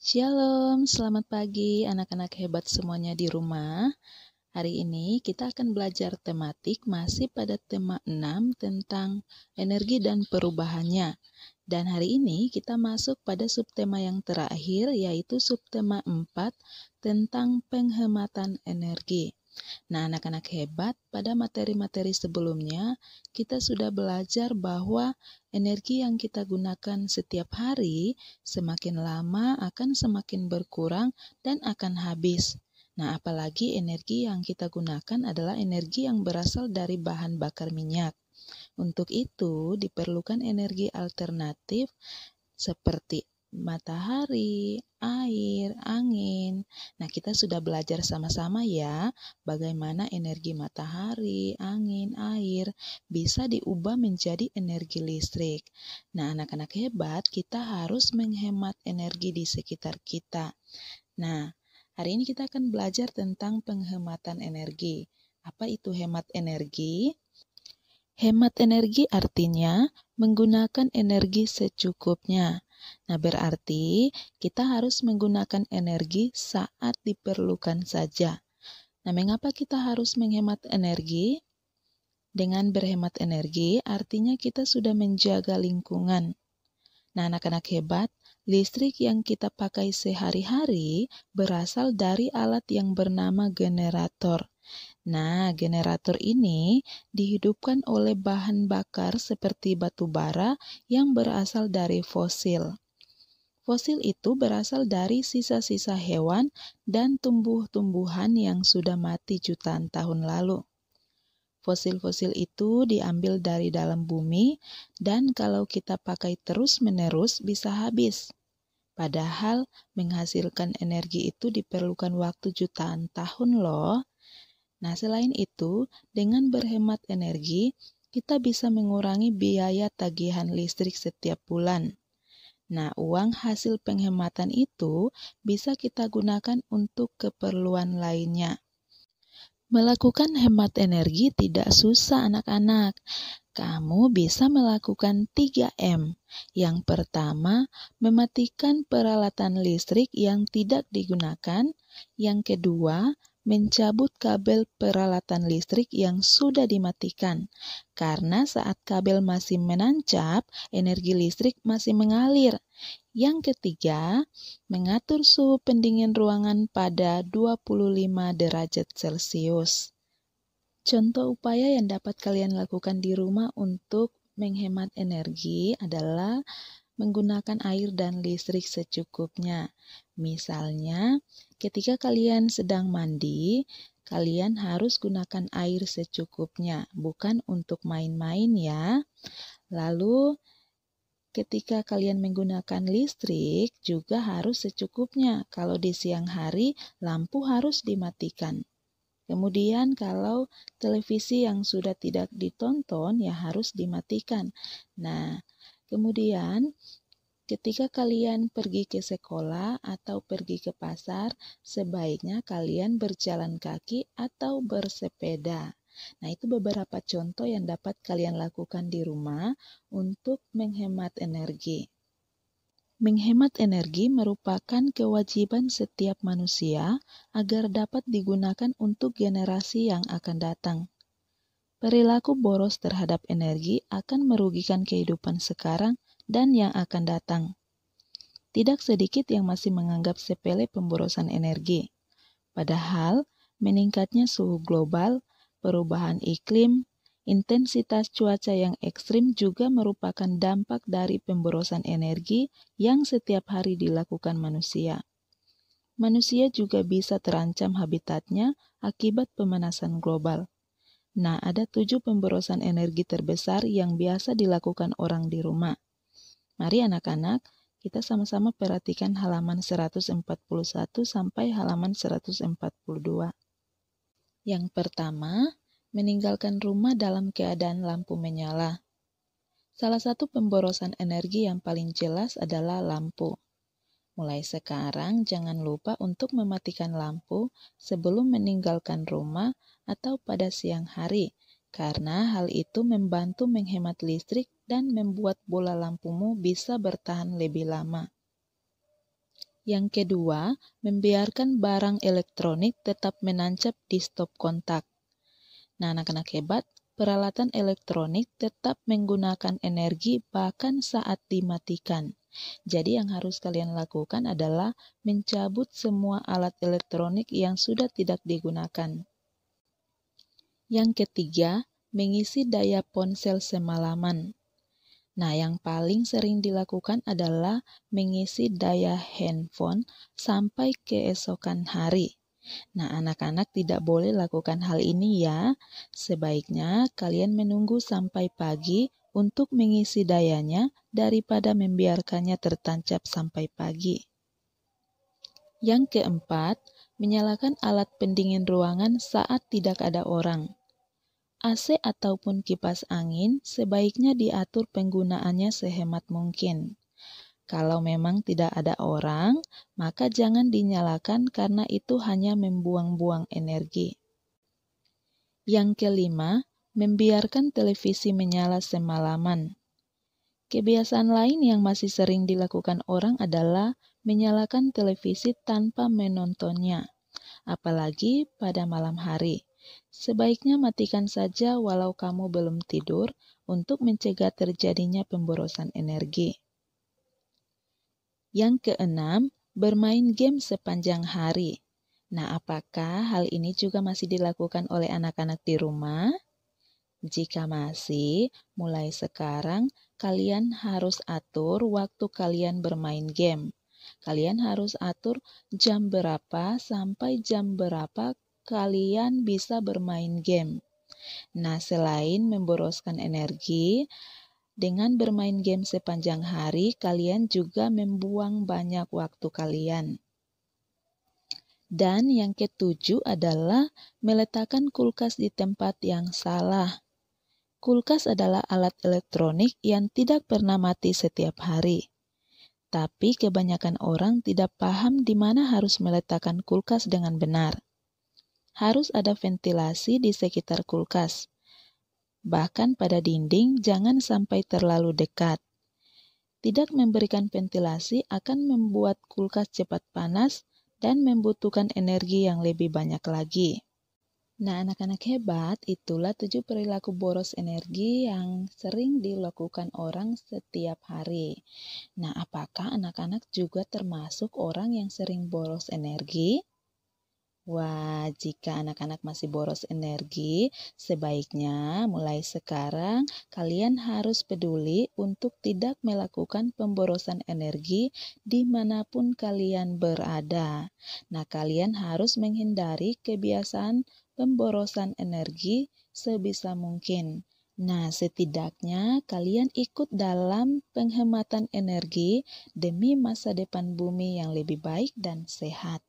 Shalom, selamat pagi anak-anak hebat semuanya di rumah. Hari ini kita akan belajar tematik masih pada tema 6 tentang energi dan perubahannya. Dan hari ini kita masuk pada subtema yang terakhir yaitu subtema 4 tentang penghematan energi. Nah, anak-anak hebat, pada materi-materi sebelumnya kita sudah belajar bahwa energi yang kita gunakan setiap hari semakin lama akan semakin berkurang dan akan habis. Nah, apalagi energi yang kita gunakan adalah energi yang berasal dari bahan bakar minyak. Untuk itu, diperlukan energi alternatif seperti matahari, air, angin. Nah, kita sudah belajar sama-sama ya, bagaimana energi matahari, angin, air bisa diubah menjadi energi listrik. Nah, anak-anak hebat, kita harus menghemat energi di sekitar kita. Nah, hari ini kita akan belajar tentang penghematan energi. Apa itu hemat energi? Hemat energi artinya menggunakan energi secukupnya. Nah, berarti kita harus menggunakan energi saat diperlukan saja. Nah, mengapa kita harus menghemat energi? Dengan berhemat energi, artinya kita sudah menjaga lingkungan. Nah, anak-anak hebat, listrik yang kita pakai sehari-hari berasal dari alat yang bernama generator. Nah, generator ini dihidupkan oleh bahan bakar seperti batu bara yang berasal dari fosil. Fosil itu berasal dari sisa-sisa hewan dan tumbuh-tumbuhan yang sudah mati jutaan tahun lalu. Fosil-fosil itu diambil dari dalam bumi dan kalau kita pakai terus-menerus bisa habis. Padahal menghasilkan energi itu diperlukan waktu jutaan tahun loh. Nah, selain itu, dengan berhemat energi, kita bisa mengurangi biaya tagihan listrik setiap bulan. Nah, uang hasil penghematan itu bisa kita gunakan untuk keperluan lainnya. Melakukan hemat energi tidak susah, anak-anak. Kamu bisa melakukan 3M. Yang pertama, mematikan peralatan listrik yang tidak digunakan. Yang kedua, mencabut kabel peralatan listrik yang sudah dimatikan. Karena saat kabel masih menancap, energi listrik masih mengalir. Yang ketiga, mengatur suhu pendingin ruangan pada 25 derajat Celcius. Contoh upaya yang dapat kalian lakukan di rumah untuk menghemat energi adalah menggunakan air dan listrik secukupnya. Misalnya, ketika kalian sedang mandi, kalian harus gunakan air secukupnya, bukan untuk main-main ya. Lalu, ketika kalian menggunakan listrik, juga harus secukupnya. Kalau di siang hari, lampu harus dimatikan. Kemudian kalau televisi yang sudah tidak ditonton ya harus dimatikan. Nah, kemudian ketika kalian pergi ke sekolah atau pergi ke pasar, sebaiknya kalian berjalan kaki atau bersepeda. Nah, itu beberapa contoh yang dapat kalian lakukan di rumah untuk menghemat energi. Menghemat energi merupakan kewajiban setiap manusia agar dapat digunakan untuk generasi yang akan datang. Perilaku boros terhadap energi akan merugikan kehidupan sekarang dan yang akan datang. Tidak sedikit yang masih menganggap sepele pemborosan energi. Padahal, meningkatnya suhu global, perubahan iklim, intensitas cuaca yang ekstrim juga merupakan dampak dari pemborosan energi yang setiap hari dilakukan manusia. Manusia juga bisa terancam habitatnya akibat pemanasan global. Nah, ada 7 pemborosan energi terbesar yang biasa dilakukan orang di rumah. Mari anak-anak, kita sama-sama perhatikan halaman 141 sampai halaman 142. Yang pertama, meninggalkan rumah dalam keadaan lampu menyala. Salah satu pemborosan energi yang paling jelas adalah lampu. Mulai sekarang, jangan lupa untuk mematikan lampu sebelum meninggalkan rumah atau pada siang hari, karena hal itu membantu menghemat listrik dan membuat bola lampumu bisa bertahan lebih lama. Yang kedua, membiarkan barang elektronik tetap menancap di stop kontak. Nah, anak-anak hebat, peralatan elektronik tetap menggunakan energi bahkan saat dimatikan. Jadi yang harus kalian lakukan adalah mencabut semua alat elektronik yang sudah tidak digunakan. Yang ketiga, mengisi daya ponsel semalaman. Nah, yang paling sering dilakukan adalah mengisi daya handphone sampai keesokan hari. Nah, anak-anak tidak boleh lakukan hal ini ya. Sebaiknya kalian menunggu sampai pagi untuk mengisi dayanya daripada membiarkannya tertancap sampai pagi. Yang keempat, menyalakan alat pendingin ruangan saat tidak ada orang. AC ataupun kipas angin sebaiknya diatur penggunaannya sehemat mungkin. Kalau memang tidak ada orang, maka jangan dinyalakan karena itu hanya membuang-buang energi. Yang kelima, membiarkan televisi menyala semalaman. Kebiasaan lain yang masih sering dilakukan orang adalah menyalakan televisi tanpa menontonnya, apalagi pada malam hari. Sebaiknya matikan saja walau kamu belum tidur untuk mencegah terjadinya pemborosan energi. Yang keenam, bermain game sepanjang hari. Nah, apakah hal ini juga masih dilakukan oleh anak-anak di rumah? Jika masih, mulai sekarang kalian harus atur waktu kalian bermain game. Kalian harus atur jam berapa sampai jam berapa kalian bisa bermain game. Nah, selain memboroskan energi, dengan bermain game sepanjang hari, kalian juga membuang banyak waktu kalian. Dan yang ketujuh adalah meletakkan kulkas di tempat yang salah. Kulkas adalah alat elektronik yang tidak pernah mati setiap hari. Tapi kebanyakan orang tidak paham di mana harus meletakkan kulkas dengan benar. Harus ada ventilasi di sekitar kulkas. Bahkan pada dinding jangan sampai terlalu dekat. Tidak memberikan ventilasi akan membuat kulkas cepat panas dan membutuhkan energi yang lebih banyak lagi. Nah, anak-anak hebat, itulah 7 perilaku boros energi yang sering dilakukan orang setiap hari. Nah, apakah anak-anak juga termasuk orang yang sering boros energi? Wah, jika anak-anak masih boros energi, sebaiknya mulai sekarang kalian harus peduli untuk tidak melakukan pemborosan energi dimanapun kalian berada. Nah, kalian harus menghindari kebiasaan pemborosan energi sebisa mungkin. Nah, setidaknya kalian ikut dalam penghematan energi demi masa depan bumi yang lebih baik dan sehat.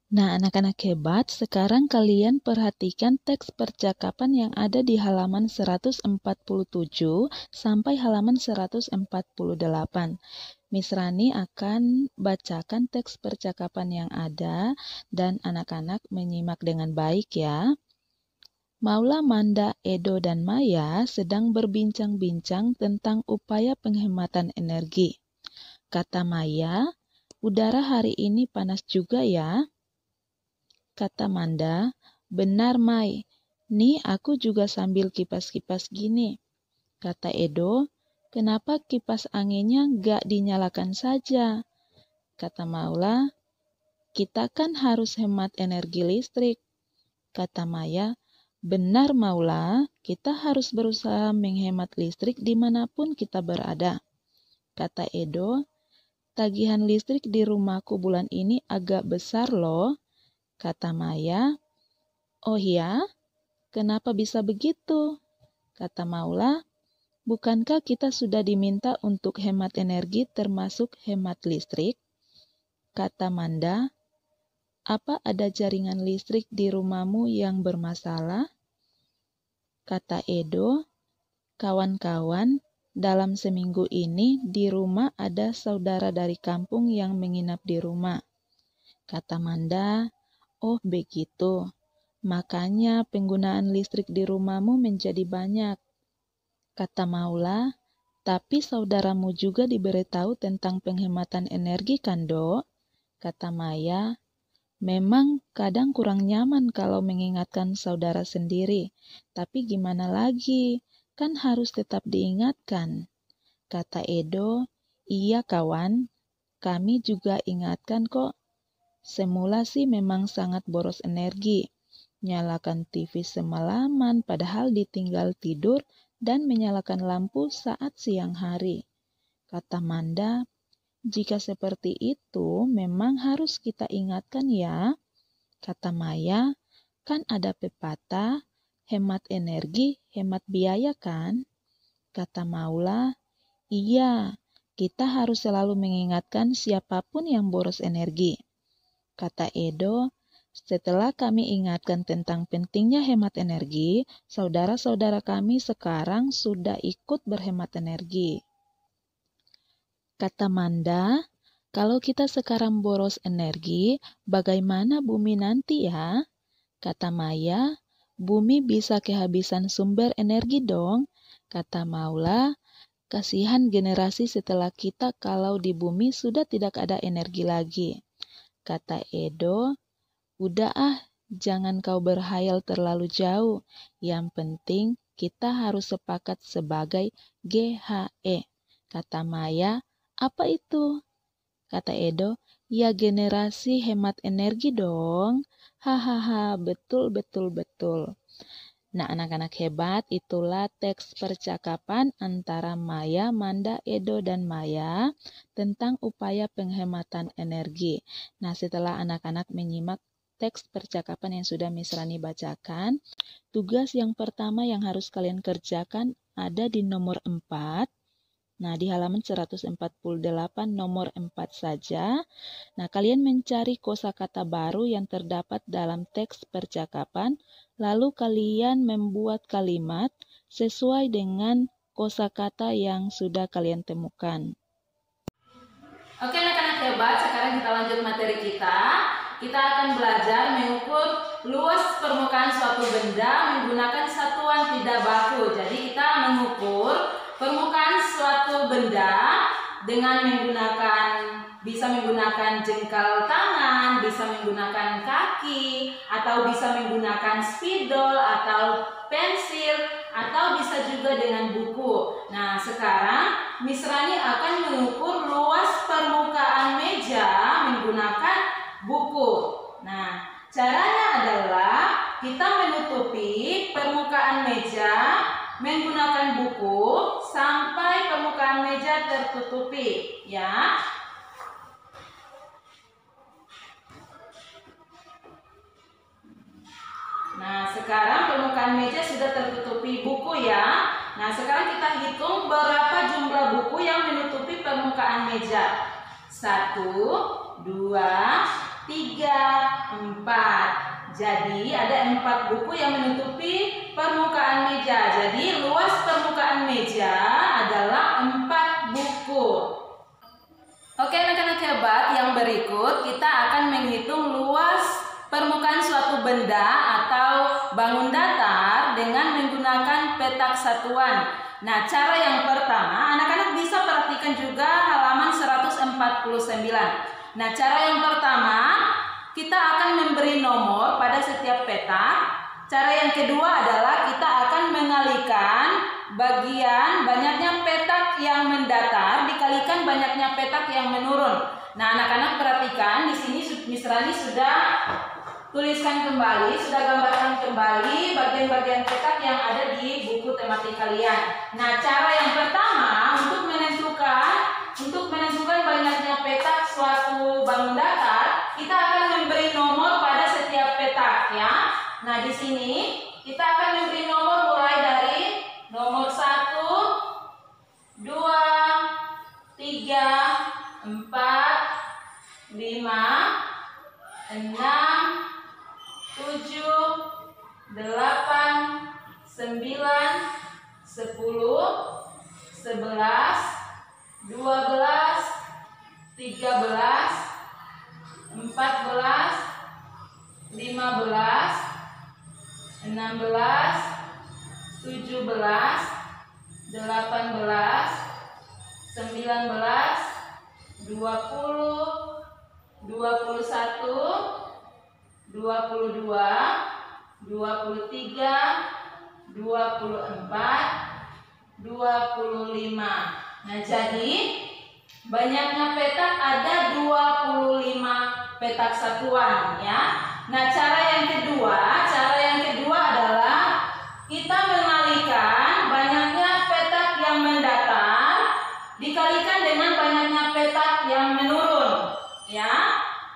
Nah, anak-anak hebat, sekarang kalian perhatikan teks percakapan yang ada di halaman 147 sampai halaman 148. Miss Rani akan bacakan teks percakapan yang ada dan anak-anak menyimak dengan baik ya. Maula, Manda, Edo, dan Maya sedang berbincang-bincang tentang upaya penghematan energi. Kata Maya, udara hari ini panas juga ya. Kata Manda, benar Mai, nih aku juga sambil kipas-kipas gini. Kata Edo, kenapa kipas anginnya gak dinyalakan saja? Kata Maula, kita kan harus hemat energi listrik. Kata Maya, benar Maula, kita harus berusaha menghemat listrik dimanapun kita berada. Kata Edo, tagihan listrik di rumahku bulan ini agak besar loh. Kata Maya, oh ya, kenapa bisa begitu? Kata Maula, bukankah kita sudah diminta untuk hemat energi termasuk hemat listrik? Kata Manda, apa ada jaringan listrik di rumahmu yang bermasalah? Kata Edo, kawan-kawan, dalam seminggu ini di rumah ada saudara dari kampung yang menginap di rumah. Kata Manda, oh begitu, makanya penggunaan listrik di rumahmu menjadi banyak. Kata Maula, tapi saudaramu juga diberitahu tentang penghematan energi kan, Dok? Kata Maya, memang kadang kurang nyaman kalau mengingatkan saudara sendiri, tapi gimana lagi, kan harus tetap diingatkan. Kata Edo, iya kawan, kami juga ingatkan kok. Semula sih memang sangat boros energi, nyalakan TV semalaman padahal ditinggal tidur dan menyalakan lampu saat siang hari. Kata Manda, jika seperti itu memang harus kita ingatkan ya. Kata Maya, kan ada pepatah, hemat energi, hemat biaya kan? Kata Maula, iya, kita harus selalu mengingatkan siapapun yang boros energi. Kata Edo, setelah kami ingatkan tentang pentingnya hemat energi, saudara-saudara kami sekarang sudah ikut berhemat energi. Kata Manda, kalau kita sekarang boros energi, bagaimana bumi nanti ya? Kata Maya, bumi bisa kehabisan sumber energi dong. Kata Maula, kasihan generasi setelah kita kalau di bumi sudah tidak ada energi lagi. Kata Edo, udah jangan kau berhayal terlalu jauh. Yang penting kita harus sepakat sebagai GHE. Kata Maya, apa itu? Kata Edo, ya generasi hemat energi dong. Hahaha, betul, betul, betul. Nah, anak-anak hebat, itulah teks percakapan antara Maya, Manda, Edo, dan Maya tentang upaya penghematan energi. Nah, setelah anak-anak menyimak teks percakapan yang sudah Miss Rani bacakan, tugas yang pertama yang harus kalian kerjakan ada di nomor 4. Nah, di halaman 148 nomor 4 saja. Nah, kalian mencari kosakata baru yang terdapat dalam teks percakapan, lalu kalian membuat kalimat sesuai dengan kosakata yang sudah kalian temukan. Oke anak-anak hebat, sekarang kita lanjut materi kita. Kita akan belajar mengukur luas permukaan suatu benda menggunakan satuan tidak baku. Jadi kita mengukur permukaan suatu benda dengan bisa menggunakan jengkal tangan, bisa menggunakan kaki, atau bisa menggunakan spidol atau pensil, atau bisa juga dengan buku. Nah, sekarang Miss Rani akan mengukur luas permukaan meja menggunakan buku. Nah, caranya adalah kita menutupi permukaan meja menggunakan buku sampai permukaan meja tertutupi, ya. Nah, sekarang permukaan meja sudah tertutupi buku ya. Nah, sekarang kita hitung berapa jumlah buku yang menutupi permukaan meja. 1, 2, 3, 4. Jadi ada 4 buku yang menutupi permukaan meja. Jadi luas permukaan meja adalah 4 buku. Oke anak-anak hebat, yang berikut kita akan menghitung luas permukaan suatu benda atau bangun datar dengan menggunakan petak satuan. Nah, cara yang pertama, anak-anak bisa perhatikan juga halaman 149. Nah, cara yang pertama, kita akan memberi nomor pada setiap petak. Cara yang kedua adalah kita akan mengalihkan bagian banyaknya petak yang mendatar dikalikan banyaknya petak yang menurun. Nah, anak-anak perhatikan di sini Miss Rani sudah tuliskan kembali, sudah gambarkan kembali bagian-bagian petak yang ada di buku tematik kalian. Nah, cara yang pertama untuk menentukan banyaknya petak suatu bangun datar, kita akan memberi nomor pada setiap petak ya. Nah, di sini kita akan memberi nomor mulai dari nomor 1, 2, 3, 4, 5, 6, 7, 8, 9, 10, 11, 12, 13, 14, 15, 16, 17, 18, 19, 20, 21, 22, 23, 24, 25. Nah, jadi banyaknya petak ada 25 petak satuan ya. Nah, cara yang kedua adalah kita mengalikan banyaknya petak yang mendatar dikalikan dengan banyaknya petak yang menurun ya.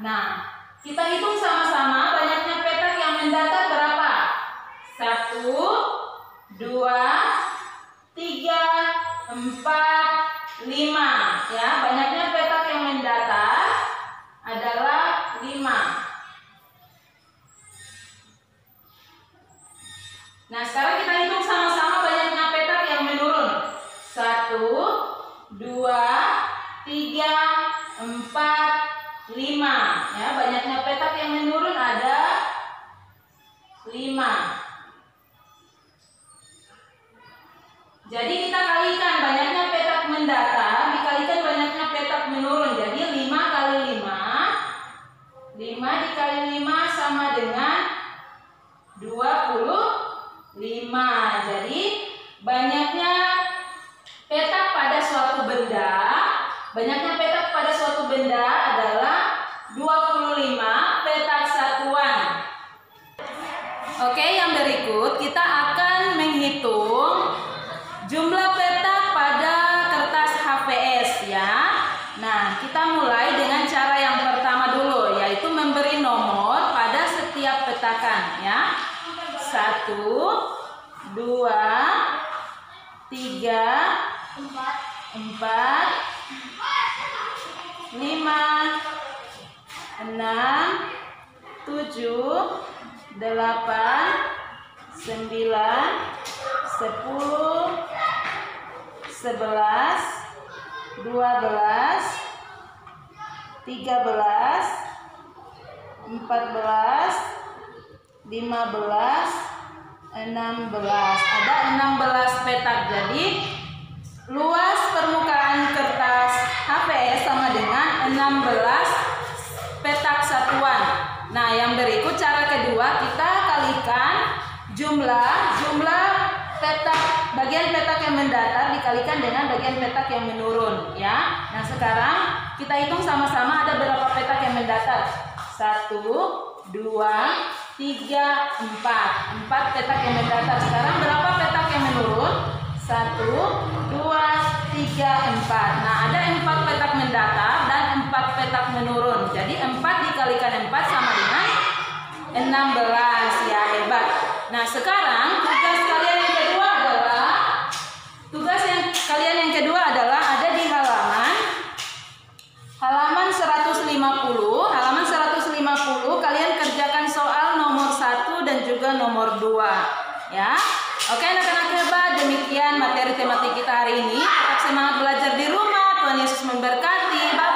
Nah, kita hitung sama-sama banyaknya petak yang mendatar berapa? 1, 2, 3, 4, 5 ya. Banyaknya petak yang mendatar adalah 5. Nah, sekarang kita hitung sama-sama banyaknya petak yang menurun. 1, 2, 3, 4, 5 ya. Banyaknya petak yang menurun ada 5. Jadi kita kalikan banyaknya petak mendatar dikalikan banyaknya petak menurun. Jadi 5 kali 5 dikali 5 sama dengan 25. Jadi banyaknya petak pada suatu benda adalah 25 petak satuan. Oke, yang berikut kita akan menghitung jumlah petak pada kertas HVS ya. Nah, kita mulai dengan cara yang pertama dulu, yaitu memberi nomor pada setiap petakan ya. 1, 2, 3, 4, 5, 6, 7, 8, 9, 10, 11, 12, 13, 14, 15, 16. Ada 16 petak. Jadi luas permukaan kertas HVS sama dengan 16 petak satuan. Nah, yang berikut cara kedua, kita kalikan jumlah petak, bagian petak yang mendatar dikalikan dengan bagian petak yang menurun ya. Nah, sekarang kita hitung sama-sama ada berapa petak yang mendatar. 1, 2, 3, 4 petak yang mendatar. Sekarang berapa petak yang menurun? 1, 2, 3, 4. Nah, ada 4 petak mendatar dan 4 petak menurun. Jadi 4 dikalikan 4 sama dengan 16 ya, hebat. Nah, sekarang tugas kalian yang kedua adalah ada di halaman 150. Halaman 150 kalian kerjakan soal nomor 1 dan juga nomor 2 ya. Oke, anak-anak hebat, demikian materi tematik kita hari ini. Tetap semangat belajar di rumah. Tuhan Yesus memberkati. Bye.